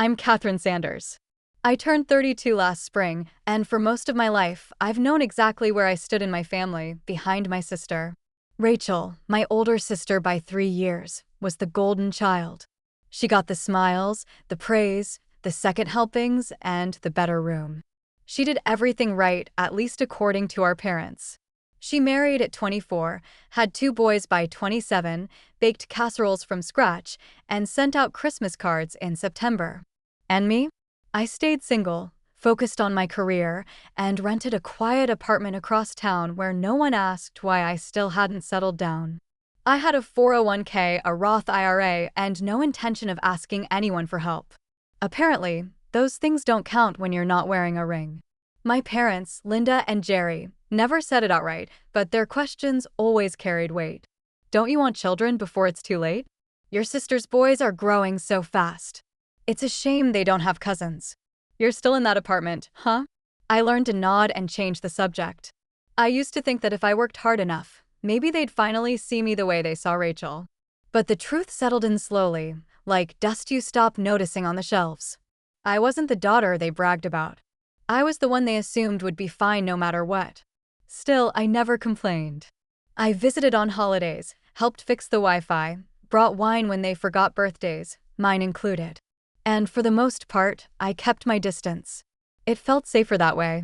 I'm Catherine Sanders. I turned 32 last spring, and for most of my life, I've known exactly where I stood in my family, behind my sister. Rachel, my older sister by 3 years, was the golden child. She got the smiles, the praise, the second helpings, and the better room. She did everything right, at least according to our parents. She married at 24, had 2 boys by 27, baked casseroles from scratch, and sent out Christmas cards in September. And me? I stayed single, focused on my career, and rented a quiet apartment across town where no one asked why I still hadn't settled down. I had a 401k, a Roth IRA, and no intention of asking anyone for help. Apparently, those things don't count when you're not wearing a ring. My parents, Linda and Jerry, never said it outright, but their questions always carried weight. Don't you want children before it's too late? Your sister's boys are growing so fast. It's a shame they don't have cousins. You're still in that apartment, huh? I learned to nod and change the subject. I used to think that if I worked hard enough, maybe they'd finally see me the way they saw Rachel. But the truth settled in slowly, like dust you stop noticing on the shelves. I wasn't the daughter they bragged about. I was the one they assumed would be fine no matter what. Still, I never complained. I visited on holidays, helped fix the Wi-Fi, brought wine when they forgot birthdays, mine included. And for the most part, I kept my distance. It felt safer that way.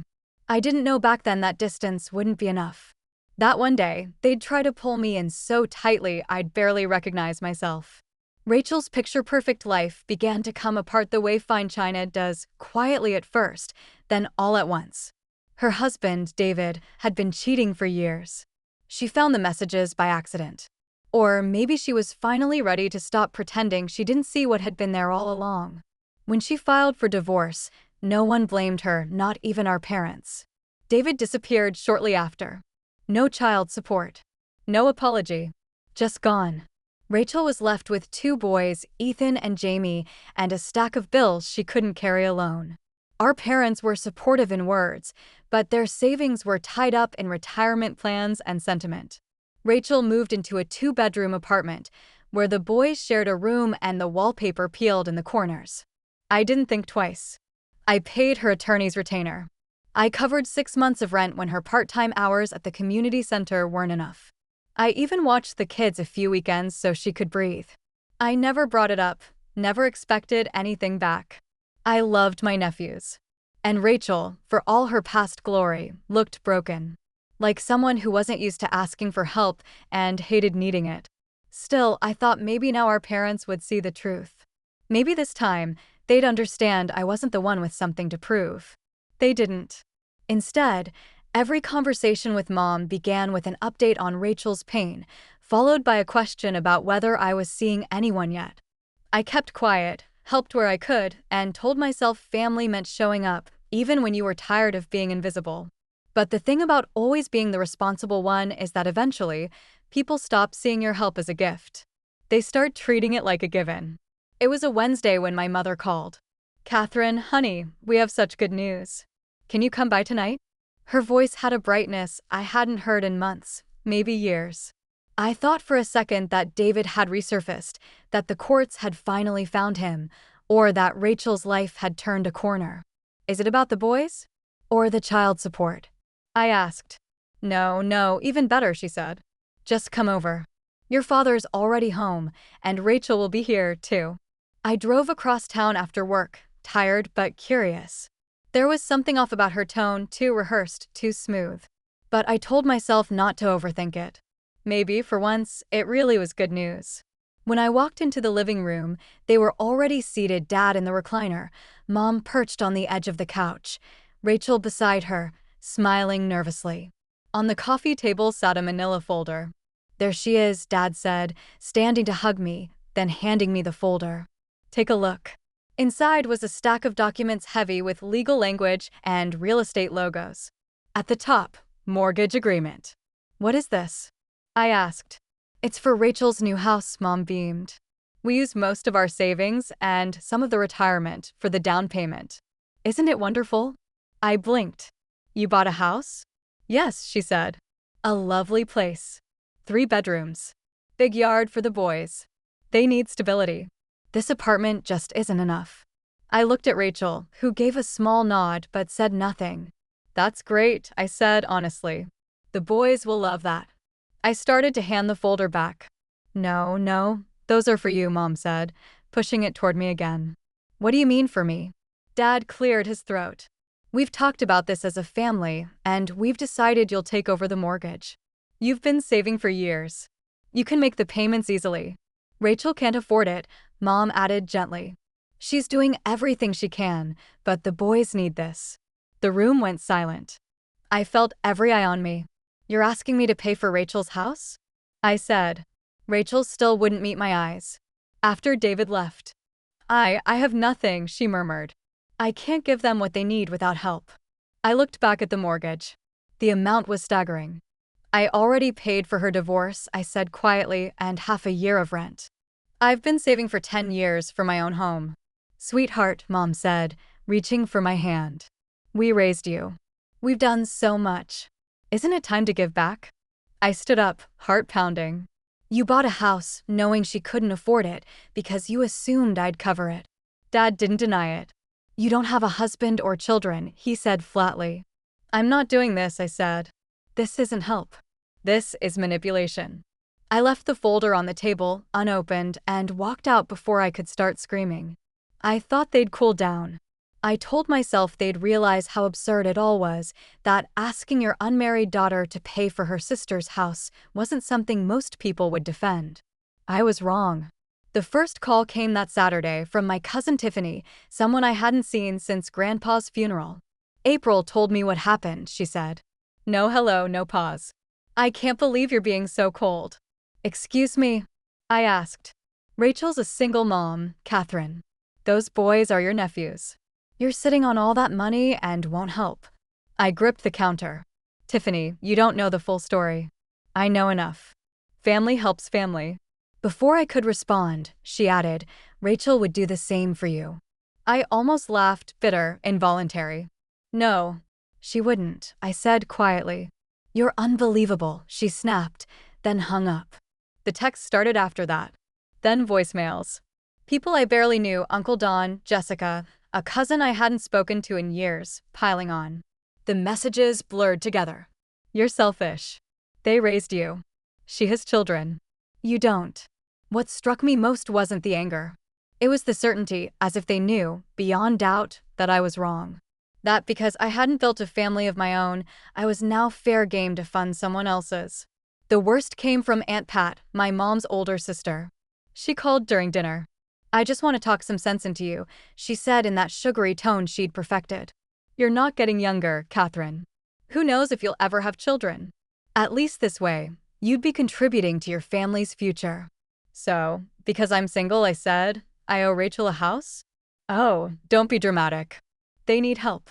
I didn't know back then that distance wouldn't be enough. That one day, they'd try to pull me in so tightly I'd barely recognize myself. Rachel's picture-perfect life began to come apart the way fine china does, quietly at first, then all at once. Her husband, David, had been cheating for years. She found the messages by accident. Or maybe she was finally ready to stop pretending she didn't see what had been there all along. When she filed for divorce, no one blamed her, not even our parents. David disappeared shortly after. No child support. No apology. Just gone. Rachel was left with 2 boys, Ethan and Jamie, and a stack of bills she couldn't carry alone. Our parents were supportive in words, but their savings were tied up in retirement plans and sentiment. Rachel moved into a 2-bedroom apartment, where the boys shared a room and the wallpaper peeled in the corners. I didn't think twice. I paid her attorney's retainer. I covered 6 months of rent when her part-time hours at the community center weren't enough. I even watched the kids a few weekends so she could breathe. I never brought it up, never expected anything back. I loved my nephews. And Rachel, for all her past glory, looked broken. Like someone who wasn't used to asking for help and hated needing it. Still, I thought maybe now our parents would see the truth. Maybe this time, they'd understand I wasn't the one with something to prove. They didn't. Instead, every conversation with Mom began with an update on Rachel's pain, followed by a question about whether I was seeing anyone yet. I kept quiet, helped where I could, and told myself family meant showing up, even when you were tired of being invisible. But the thing about always being the responsible one is that eventually, people stop seeing your help as a gift. They start treating it like a given. It was a Wednesday when my mother called. "Catherine, honey, we have such good news. Can you come by tonight?" Her voice had a brightness I hadn't heard in months, maybe years. I thought for a second that David had resurfaced, that the courts had finally found him, or that Rachel's life had turned a corner. "Is it about the boys? Or the child support?" I asked. No, even better," she said. "Just come over. Your father's already home, and Rachel will be here, too." I drove across town after work, tired but curious. There was something off about her tone, too rehearsed, too smooth. But I told myself not to overthink it. Maybe, for once, it really was good news. When I walked into the living room, they were already seated, Dad in the recliner, Mom perched on the edge of the couch, Rachel beside her, smiling nervously. On the coffee table sat a manila folder. "There she is," Dad said, standing to hug me, then handing me the folder. "Take a look." Inside was a stack of documents heavy with legal language and real estate logos. At the top, mortgage agreement. "What is this?" I asked. "It's for Rachel's new house," Mom beamed. "We use most of our savings and some of the retirement for the down payment. Isn't it wonderful?" I blinked. "You bought a house?" "Yes," she said. "A lovely place. 3 bedrooms. Big yard for the boys. They need stability. This apartment just isn't enough." I looked at Rachel, who gave a small nod but said nothing. That's great, I said honestly. The boys will love that. I started to hand the folder back. No, no, those are for you, Mom said, pushing it toward me again. What do you mean for me? Dad cleared his throat. We've talked about this as a family, and we've decided you'll take over the mortgage. You've been saving for years. You can make the payments easily. Rachel can't afford it, Mom added gently. She's doing everything she can, but the boys need this. The room went silent. I felt every eye on me. You're asking me to pay for Rachel's house? I said. Rachel still wouldn't meet my eyes. After David left. I have nothing, she murmured. I can't give them what they need without help. I looked back at the mortgage. The amount was staggering. I already paid for her divorce, I said quietly, and half a year of rent. I've been saving for 10 years for my own home. Sweetheart, Mom said, reaching for my hand. We raised you. We've done so much. Isn't it time to give back? I stood up, heart pounding. You bought a house, knowing she couldn't afford it, because you assumed I'd cover it. Dad didn't deny it. You don't have a husband or children, he said flatly. I'm not doing this, I said. This isn't help. This is manipulation. I left the folder on the table, unopened, and walked out before I could start screaming. I thought they'd cool down. I told myself they'd realize how absurd it all was, that asking your unmarried daughter to pay for her sister's house wasn't something most people would defend. I was wrong. The first call came that Saturday from my cousin Tiffany, someone I hadn't seen since Grandpa's funeral. April told me what happened, she said. No hello, no pause. I can't believe you're being so cold. Excuse me? I asked. Rachel's a single mom, Catherine. Those boys are your nephews. You're sitting on all that money and won't help. I gripped the counter. Tiffany, you don't know the full story. I know enough. Family helps family. Before I could respond, she added, Rachel would do the same for you. I almost laughed, bitter, involuntary. No, she wouldn't, I said quietly. You're unbelievable, she snapped, then hung up. The text started after that. Then voicemails. People I barely knew, Uncle Don, Jessica, a cousin I hadn't spoken to in years, piling on. The messages blurred together. You're selfish. They raised you. She has children. You don't. What struck me most wasn't the anger. It was the certainty, as if they knew, beyond doubt, that I was wrong. That because I hadn't built a family of my own, I was now fair game to fund someone else's. The worst came from Aunt Pat, my mom's older sister. She called during dinner. I just want to talk some sense into you, she said in that sugary tone she'd perfected. You're not getting younger, Catherine. Who knows if you'll ever have children? At least this way, you'd be contributing to your family's future. So, because I'm single, I said, I owe Rachel a house? Oh, don't be dramatic. They need help.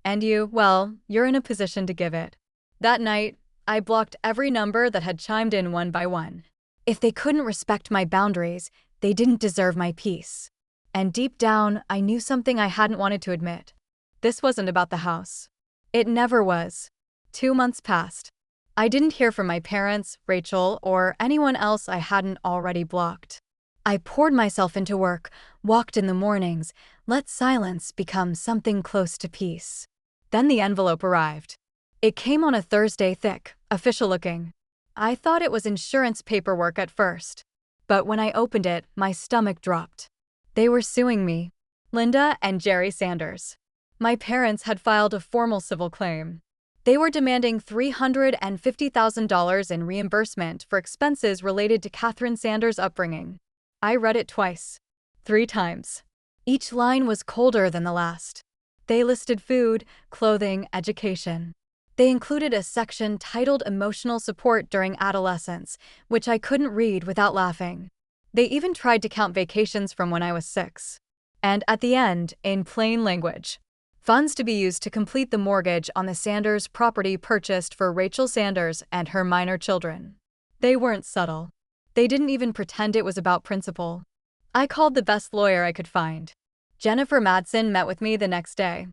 And you, well, you're in a position to give it. That night, I blocked every number that had chimed in one by one. If they couldn't respect my boundaries, they didn't deserve my peace. And deep down, I knew something I hadn't wanted to admit. This wasn't about the house. It never was. 2 months passed. I didn't hear from my parents, Rachel, or anyone else I hadn't already blocked. I poured myself into work, walked in the mornings, let silence become something close to peace. Then the envelope arrived. It came on a Thursday, thick, official-looking. I thought it was insurance paperwork at first. But when I opened it, my stomach dropped. They were suing me. Linda and Jerry Sanders. My parents had filed a formal civil claim. They were demanding $350,000 in reimbursement for expenses related to Catherine Sanders' upbringing. I read it twice. 3 times. Each line was colder than the last. They listed food, clothing, education. They included a section titled Emotional Support During Adolescence, which I couldn't read without laughing. They even tried to count vacations from when I was 6. And at the end, in plain language, funds to be used to complete the mortgage on the Sanders property purchased for Rachel Sanders and her minor children. They weren't subtle. They didn't even pretend it was about principle. I called the best lawyer I could find. Jennifer Madsen met with me the next day.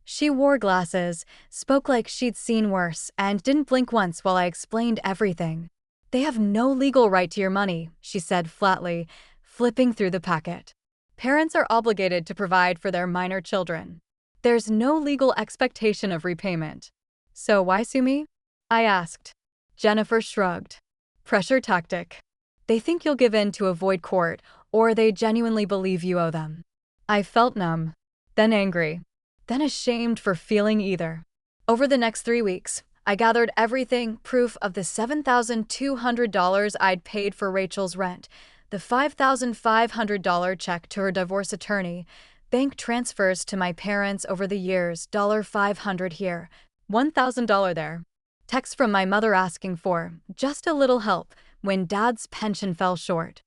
She wore glasses, spoke like she'd seen worse, and didn't blink once while I explained everything. They have no legal right to your money, she said flatly, flipping through the packet. Parents are obligated to provide for their minor children. There's no legal expectation of repayment. So why sue me? I asked. Jennifer shrugged. Pressure tactic. They think you'll give in to avoid court, or they genuinely believe you owe them. I felt numb, then angry, then ashamed for feeling either. Over the next 3 weeks, I gathered everything, proof of the $7,200 I'd paid for Rachel's rent, the $5,500 check to her divorce attorney, bank transfers to my parents over the years, $500 here, $1,000 there. Text from my mother asking for just a little help when Dad's pension fell short.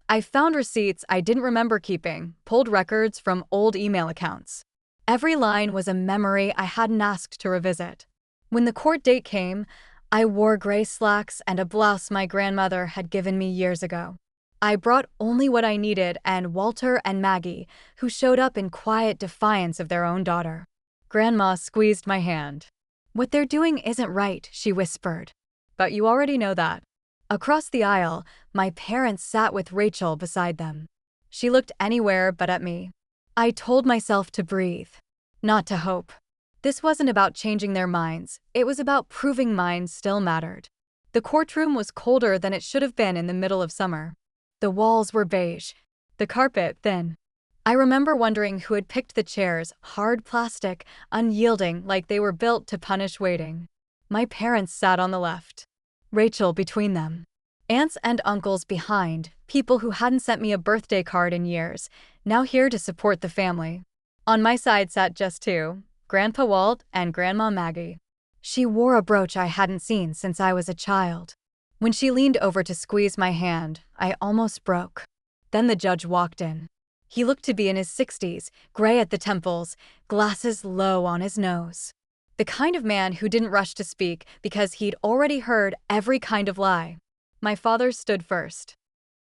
I found receipts I didn't remember keeping, pulled records from old email accounts. Every line was a memory I hadn't asked to revisit. When the court date came, I wore gray slacks and a blouse my grandmother had given me years ago. I brought only what I needed and Walter and Maggie, who showed up in quiet defiance of their own daughter. Grandma squeezed my hand. "What they're doing isn't right," she whispered. "But you already know that." Across the aisle, my parents sat with Rachel beside them. She looked anywhere but at me. I told myself to breathe, not to hope. This wasn't about changing their minds, it was about proving mine still mattered. The courtroom was colder than it should have been in the middle of summer. The walls were beige, the carpet thin. I remember wondering who had picked the chairs, hard plastic, unyielding like they were built to punish waiting. My parents sat on the left, Rachel between them. Aunts and uncles behind, people who hadn't sent me a birthday card in years, now here to support the family. On my side sat just two, Grandpa Walt and Grandma Maggie. She wore a brooch I hadn't seen since I was a child. When she leaned over to squeeze my hand, I almost broke. Then the judge walked in. He looked to be in his 60s, gray at the temples, glasses low on his nose. The kind of man who didn't rush to speak because he'd already heard every kind of lie. My father stood first.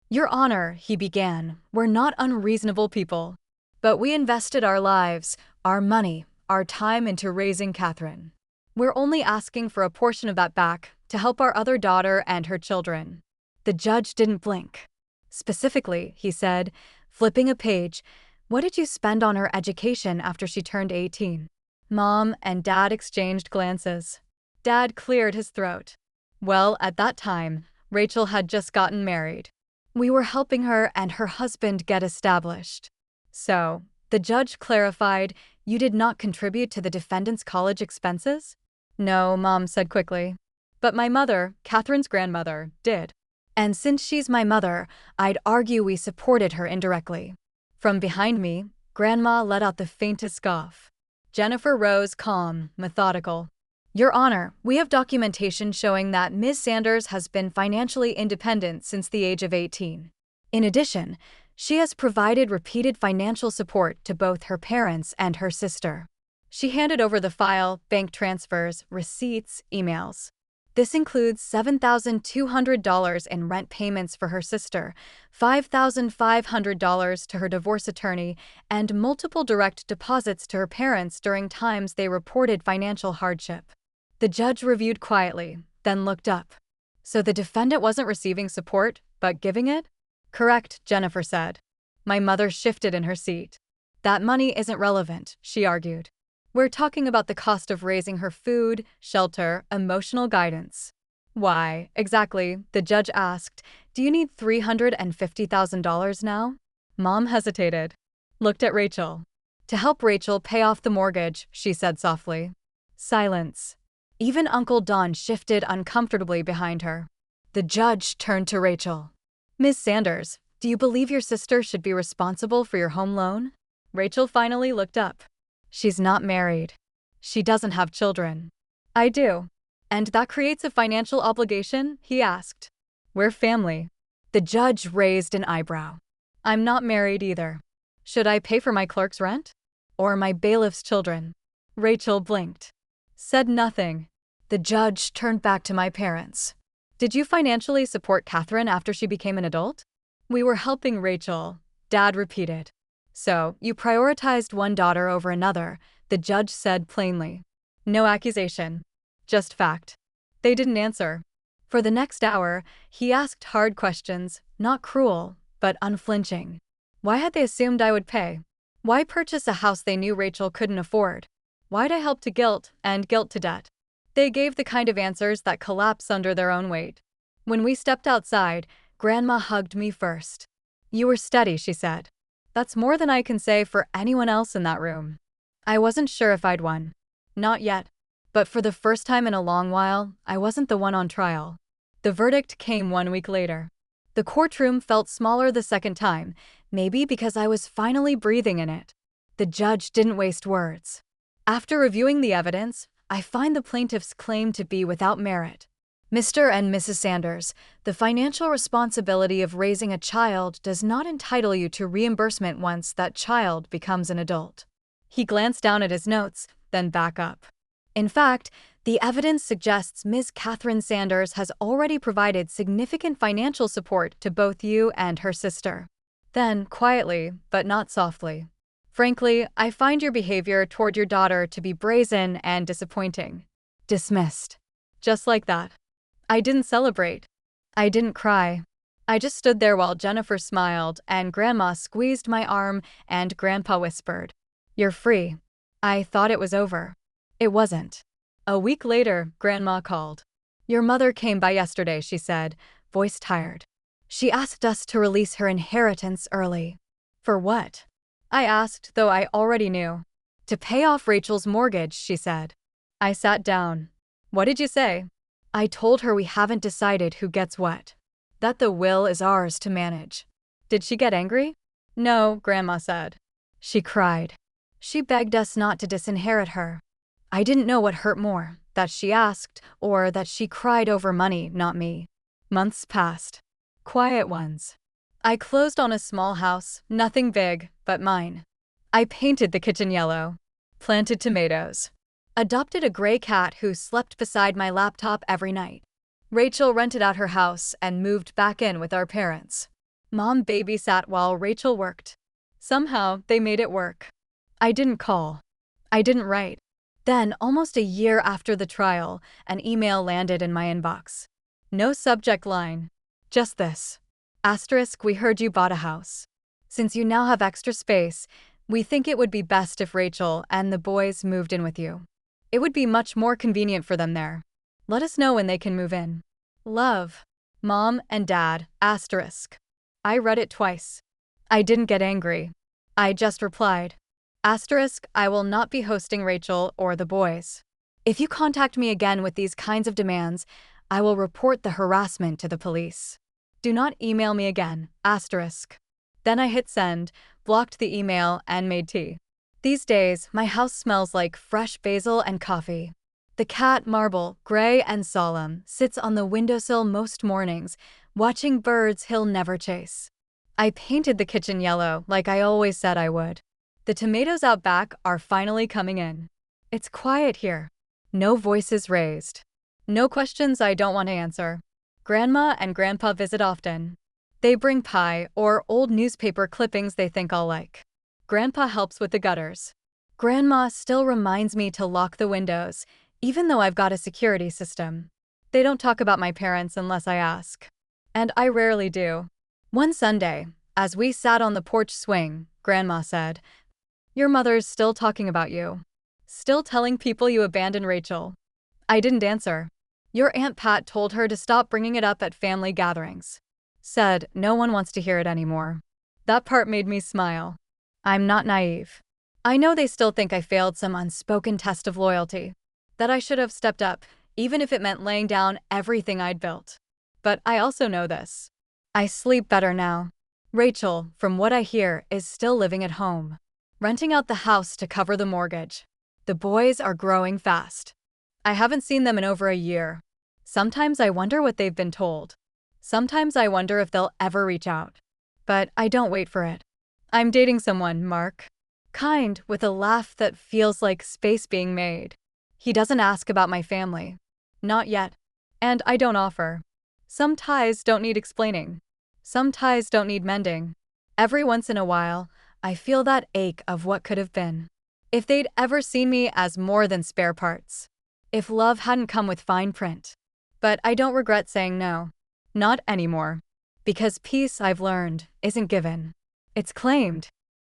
"Your Honor," he began, "we're not unreasonable people. But we invested our lives, our money, our time into raising Catherine. We're only asking for a portion of that back to help our other daughter and her children." The judge didn't blink. "Specifically," he said, flipping a page, "what did you spend on her education after she turned 18? Mom and Dad exchanged glances. Dad cleared his throat. "Well, at that time, Rachel had just gotten married. We were helping her and her husband get established." "So," the judge clarified, "you did not contribute to the defendant's college expenses?" "No," Mom said quickly. "But my mother, Catherine's grandmother, did. And since she's my mother, I'd argue we supported her indirectly." From behind me, Grandma let out the faintest scoff. Jennifer rose calm, methodical. "Your Honor, we have documentation showing that Ms. Sanders has been financially independent since the age of 18. In addition, she has provided repeated financial support to both her parents and her sister." She handed over the file, bank transfers, receipts, emails. "This includes $7,200 in rent payments for her sister, $5,500 to her divorce attorney, and multiple direct deposits to her parents during times they reported financial hardship." The judge reviewed quietly, then looked up. "So the defendant wasn't receiving support, but giving it?" "Correct," Jennifer said. My mother shifted in her seat. "That money isn't relevant," she argued. "We're talking about the cost of raising her food, shelter, emotional guidance." "Why, exactly?" the judge asked. "Do you need $350,000 now?" Mom hesitated, looked at Rachel. "To help Rachel pay off the mortgage," she said softly. Silence. Even Uncle Don shifted uncomfortably behind her. The judge turned to Rachel. "Ms. Sanders, do you believe your sister should be responsible for your home loan?" Rachel finally looked up. "She's not married. She doesn't have children." "I do. And that creates a financial obligation?" he asked. "We're family." The judge raised an eyebrow. "I'm not married either. Should I pay for my clerk's rent? Or my bailiff's children?" Rachel blinked. Said nothing. The judge turned back to my parents. "Did you financially support Catherine after she became an adult?" "We were helping Rachel," Dad repeated. "So, you prioritized one daughter over another," the judge said plainly. No accusation. Just fact. They didn't answer. For the next hour, he asked hard questions, not cruel, but unflinching. Why had they assumed I would pay? Why purchase a house they knew Rachel couldn't afford? Why'd I help to guilt and guilt to debt? They gave the kind of answers that collapse under their own weight. When we stepped outside, Grandma hugged me first. "You were steady," she said. "That's more than I can say for anyone else in that room." I wasn't sure if I'd won. Not yet. But for the first time in a long while, I wasn't the one on trial. The verdict came 1 week later. The courtroom felt smaller the second time, maybe because I was finally breathing in it. The judge didn't waste words. After reviewing the evidence, I find the plaintiff's claim to be without merit. "Mr. and Mrs. Sanders, the financial responsibility of raising a child does not entitle you to reimbursement once that child becomes an adult." He glanced down at his notes, then back up. "In fact, the evidence suggests Ms. Catherine Sanders has already provided significant financial support to both you and her sister." Then, quietly, but not softly, "Frankly, I find your behavior toward your daughter to be brazen and disappointing." Dismissed. Just like that. I didn't celebrate. I didn't cry. I just stood there while Jennifer smiled and Grandma squeezed my arm and Grandpa whispered, "You're free." I thought it was over. It wasn't. A week later, Grandma called. "Your mother came by yesterday," she said, voice tired. "She asked us to release her inheritance early." "For what?" I asked, though I already knew. "To pay off Rachel's mortgage," she said. I sat down. "What did you say?" "I told her we haven't decided who gets what. That the will is ours to manage." "Did she get angry?" "No," Grandma said. "She cried. She begged us not to disinherit her." I didn't know what hurt more, that she asked, or that she cried over money, not me. Months passed. Quiet ones. I closed on a small house, nothing big, but mine. I painted the kitchen yellow. Planted tomatoes. Adopted a gray cat who slept beside my laptop every night. Rachel rented out her house and moved back in with our parents. Mom babysat while Rachel worked. Somehow, they made it work. I didn't call. I didn't write. Then, almost a year after the trial, an email landed in my inbox. No subject line. Just this. Asterisk, "We heard you bought a house. Since you now have extra space, we think it would be best if Rachel and the boys moved in with you. It would be much more convenient for them there. Let us know when they can move in. Love. Mom and Dad, asterisk." I read it twice. I didn't get angry. I just replied, asterisk, "I will not be hosting Rachel or the boys. If you contact me again with these kinds of demands, I will report the harassment to the police. Do not email me again, asterisk." Then I hit send, blocked the email, and made tea. These days, my house smells like fresh basil and coffee. The cat, Marble, gray and solemn, sits on the windowsill most mornings, watching birds he'll never chase. I painted the kitchen yellow like I always said I would. The tomatoes out back are finally coming in. It's quiet here. No voices raised. No questions I don't want to answer. Grandma and Grandpa visit often. They bring pie or old newspaper clippings they think I'll like. Grandpa helps with the gutters. Grandma still reminds me to lock the windows, even though I've got a security system. They don't talk about my parents unless I ask. And I rarely do. One Sunday, as we sat on the porch swing, Grandma said, "Your mother's still talking about you. Still telling people you abandoned Rachel." I didn't answer. "Your Aunt Pat told her to stop bringing it up at family gatherings. Said no one wants to hear it anymore." That part made me smile. I'm not naive. I know they still think I failed some unspoken test of loyalty. That I should have stepped up, even if it meant laying down everything I'd built. But I also know this. I sleep better now. Rachel, from what I hear, is still living at home, renting out the house to cover the mortgage. The boys are growing fast. I haven't seen them in over a year. Sometimes I wonder what they've been told. Sometimes I wonder if they'll ever reach out. But I don't wait for it. I'm dating someone, Mark. Kind, with a laugh that feels like space being made. He doesn't ask about my family. Not yet. And I don't offer. Some ties don't need explaining. Some ties don't need mending. Every once in a while, I feel that ache of what could have been. If they'd ever seen me as more than spare parts. If love hadn't come with fine print. But I don't regret saying no. Not anymore. Because peace, I've learned, isn't given. It's claimed.